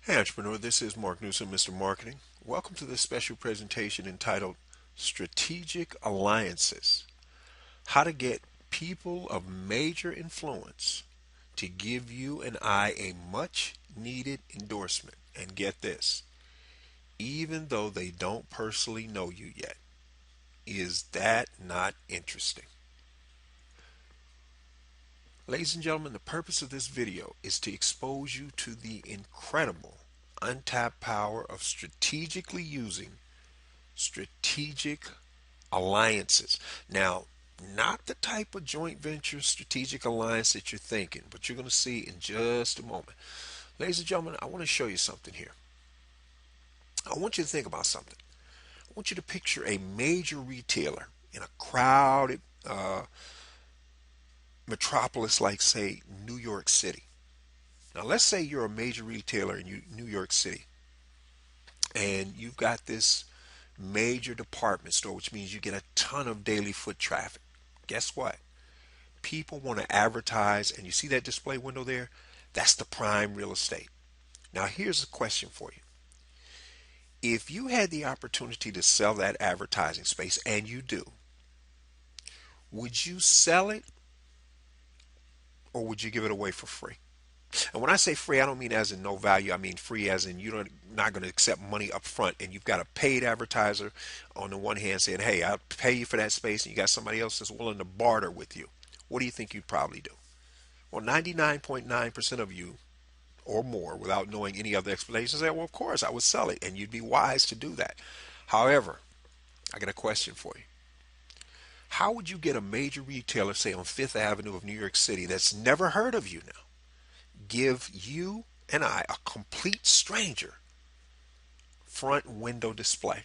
Hey entrepreneur, this is Mark Newsom, Mr. Marketing. Welcome to this special presentation entitled Strategic Alliances: How to Get People of Major Influence to Give You and I a Much Needed Endorsement. And get this, even though they don't personally know you yet. Is that not interesting? Ladies and gentlemen, the purpose of this video is to expose you to the incredible untapped power of strategically using strategic alliances. Now, not the type of joint venture strategic alliance that you're thinking, but you're going to see in just a moment. Ladies and gentlemen, I want to show you something here. I want you to think about something. I want you to picture a major retailer in a crowded metropolis like, say, New York City. Now, let's say you're a major retailer in New York City and you've got this major department store, which means you get a ton of daily foot traffic. Guess what? People want to advertise, and you see that display window there? That's the prime real estate. Now, here's a question for you. If you had the opportunity to sell that advertising space, and you do, would you sell it or would you give it away for free? And when I say free, I don't mean as in no value. I mean free as in you're not going to accept money up front, and you've got a paid advertiser on the one hand saying, hey, I'll pay you for that space, and you got somebody else that's willing to barter with you. What do you think you'd probably do? Well, 99.9% of you or more, without knowing any other explanation, say, well, of course, I would sell it, and you'd be wise to do that. However, I got a question for you. How would you get a major retailer, say on Fifth Avenue of New York City, that's never heard of you now, give you and I, a complete stranger, front window display?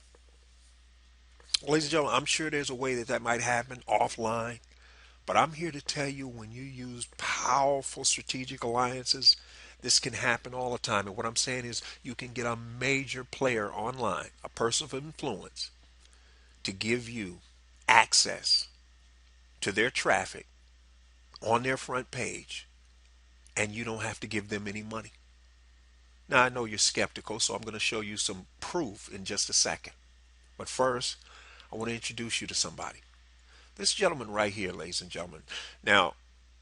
Ladies and gentlemen, I'm sure there's a way that might happen offline, but I'm here to tell you when you use powerful strategic alliances, this can happen all the time. And what I'm saying is you can get a major player online, a person of influence, to give you access to their traffic on their front page, and you don't have to give them any money. Now, I know you're skeptical, so I'm going to show you some proof in just a second. But first, I want to introduce you to somebody. This gentleman right here, ladies and gentlemen. Now,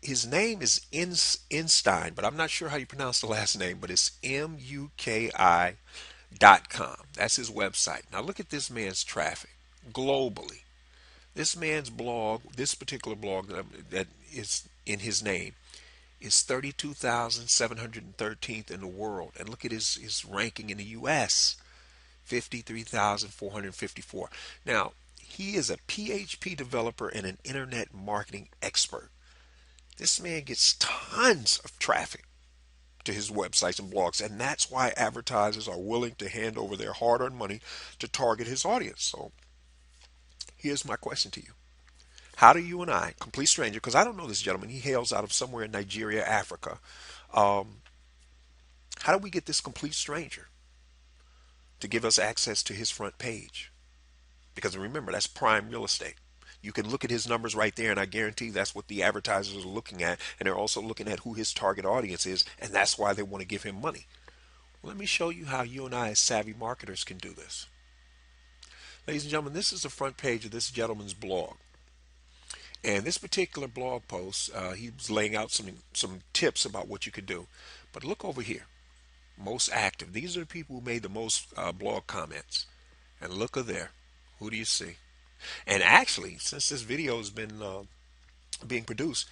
his name is Einstein, but I'm not sure how you pronounce the last name, but it's MUKI.com. That's his website. Now, look at this man's traffic globally. This man's blog, this particular blog that is in his name, is 32,713th in the world. And look at his ranking in the U.S., 53,454. Now, he is a PHP developer and an internet marketing expert. This man gets tons of traffic to his websites and blogs, and that's why advertisers are willing to hand over their hard-earned money to target his audience. So here's my question to you. How do you and I, complete stranger, because I don't know this gentleman, he hails out of somewhere in Nigeria, Africa. Um, how do we get this complete stranger to give us access to his front page? Because remember, that's prime real estate. You can look at his numbers right there, and I guarantee that's what the advertisers are looking at, and they're also looking at who his target audience is, and that's why they want to give him money. Well, let me show you how you and I, as savvy marketers, can do this. Ladies and gentlemen, this is the front page of this gentleman's blog. And this particular blog post, he was laying out some tips about what you could do. But look over here, most active. These are the people who made the most blog comments. And look at there. Who do you see? And actually, since this video has been being produced,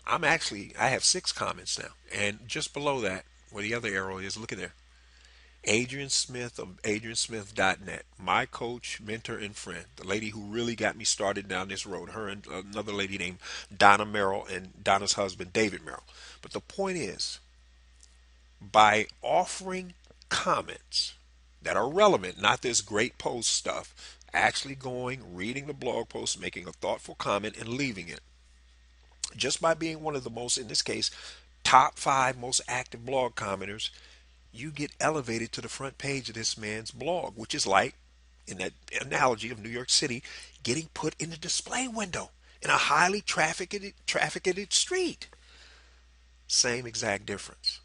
I have 6 comments now. And just below that, where the other arrow is, look at there. Adrian Smith of adriansmith.net, my coach, mentor, and friend, the lady who really got me started down this road, her and another lady named Donna Merrill and Donna's husband, David Merrill. But the point is, by offering comments that are relevant, not this great post stuff, actually going, reading the blog post, making a thoughtful comment, and leaving it, just by being one of the most, in this case, top 5 most active blog commenters, you get elevated to the front page of this man's blog, which is like, in that analogy of New York City, getting put in the display window in a highly trafficked street. Same exact difference.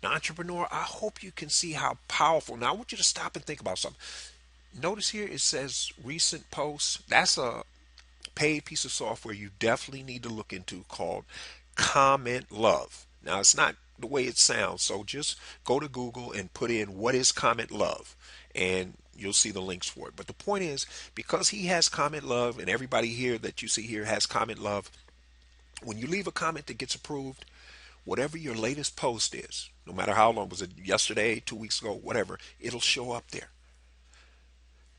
Now, entrepreneur, I hope you can see how powerful. Now, I want you to stop and think about something. Notice here it says recent posts. That's a paid piece of software you definitely need to look into called Comment Love. Now, it's not the way it sounds, so just go to Google and put in what is Comment Love, and you'll see the links for it. But the point is, because he has Comment Love, and everybody here that you see here has Comment Love, when you leave a comment that gets approved, whatever your latest post is, no matter how long, was it yesterday, 2 weeks ago, whatever, it'll show up there.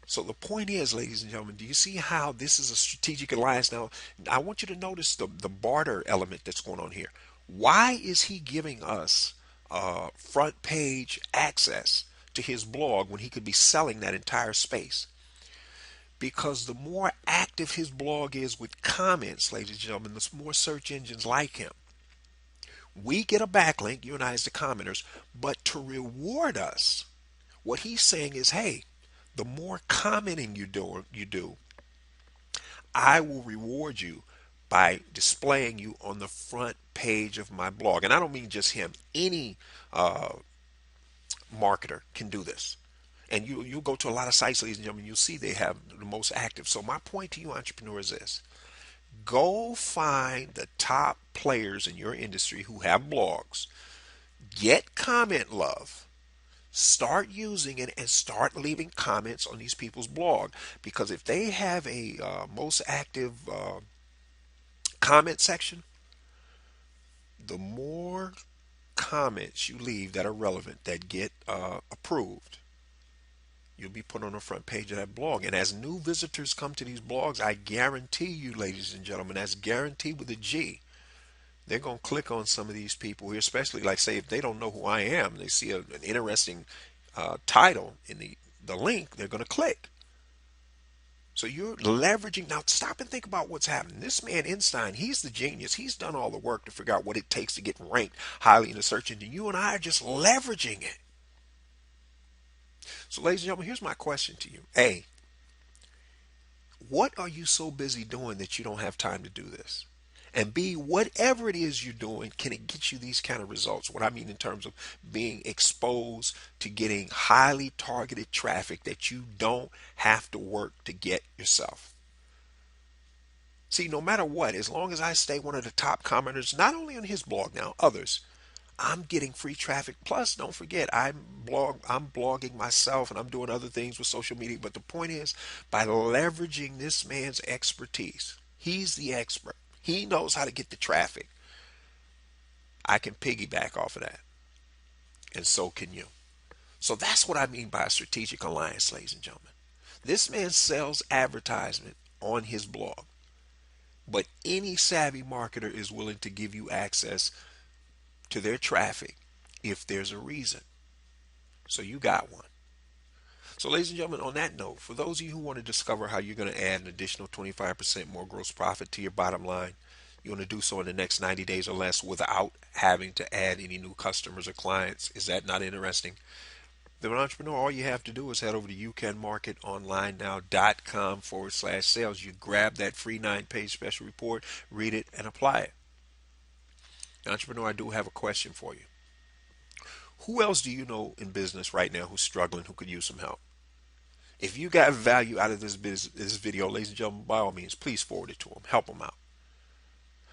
So the point is, ladies and gentlemen, do you see how this is a strategic alliance? Now, I want you to notice the barter element that's going on here. Why is he giving us front page access to his blog when he could be selling that entire space? Because the more active his blog is with comments, ladies and gentlemen, the more search engines like him. We get a backlink, you and I as the commenters, but to reward us, what he's saying is, hey, the more commenting you do, I will reward you by displaying you on the front page of my blog. And I don't mean just him. Any marketer can do this. And you'll go to a lot of sites, ladies and gentlemen, you'll see they have the most active. So my point to you, entrepreneurs, is this. Go find the top players in your industry who have blogs. Get Comment Love. Start using it and start leaving comments on these people's blog, because if they have a most active comment section, the more comments you leave that are relevant, that get approved, you'll be put on the front page of that blog. And as new visitors come to these blogs, I guarantee you, ladies and gentlemen, that's guaranteed with a G, they're going to click on some of these people here, especially, like, say, if they don't know who I am, they see an interesting title in the link, they're going to click. So you're leveraging. Now stop and think about what's happening. This man Einstein, he's the genius. He's done all the work to figure out what it takes to get ranked highly in the search engine. You and I are just leveraging it. So, ladies and gentlemen, here's my question to you. A, what are you so busy doing that you don't have time to do this? And B, whatever it is you're doing, can it get you these kind of results? What I mean in terms of being exposed to getting highly targeted traffic that you don't have to work to get yourself. See, no matter what, as long as I stay one of the top commenters, not only on his blog now, others, I'm getting free traffic. Plus, don't forget, I'm blogging myself, and I'm doing other things with social media. But the point is, by leveraging this man's expertise, he's the expert. He knows how to get the traffic. I can piggyback off of that. And so can you. So that's what I mean by a strategic alliance, ladies and gentlemen. This man sells advertisement on his blog. But any savvy marketer is willing to give you access to their traffic if there's a reason. So you got one. So, ladies and gentlemen, on that note, for those of you who want to discover how you're going to add an additional 25% more gross profit to your bottom line, you want to do so in the next 90 days or less without having to add any new customers or clients. Is that not interesting? Then, entrepreneur, all you have to do is head over to youcanmarketonlinenow.com/sales. You grab that free 9-page special report, read it, and apply it. Entrepreneur, I do have a question for you. Who else do you know in business right now who's struggling, who could use some help? If you got value out of this video, ladies and gentlemen, by all means, please forward it to them. Help them out.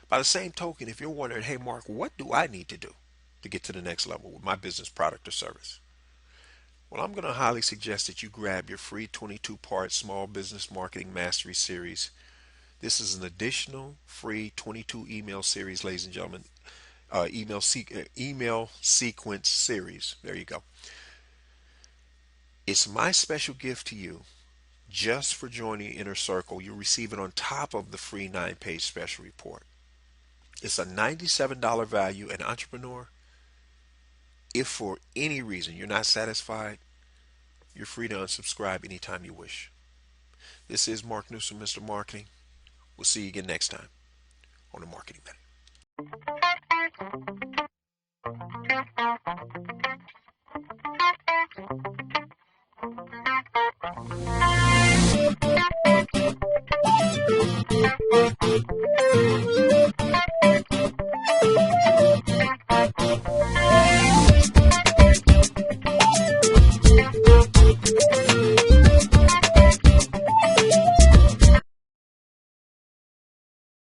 By the same token, if you're wondering, hey, Mark, what do I need to do to get to the next level with my business, product, or service? Well, I'm going to highly suggest that you grab your free 22-part Small Business Marketing Mastery Series. This is an additional free 22 email series, ladies and gentlemen. Email sequence series. There you go. It's my special gift to you just for joining Inner Circle. You'll receive it on top of the free 9-page special report. It's a $97 value. And entrepreneur, if for any reason you're not satisfied, you're free to unsubscribe anytime you wish. This is Mark Newsom, Mr. Marketing. We'll see you again next time on the Marketing Minute.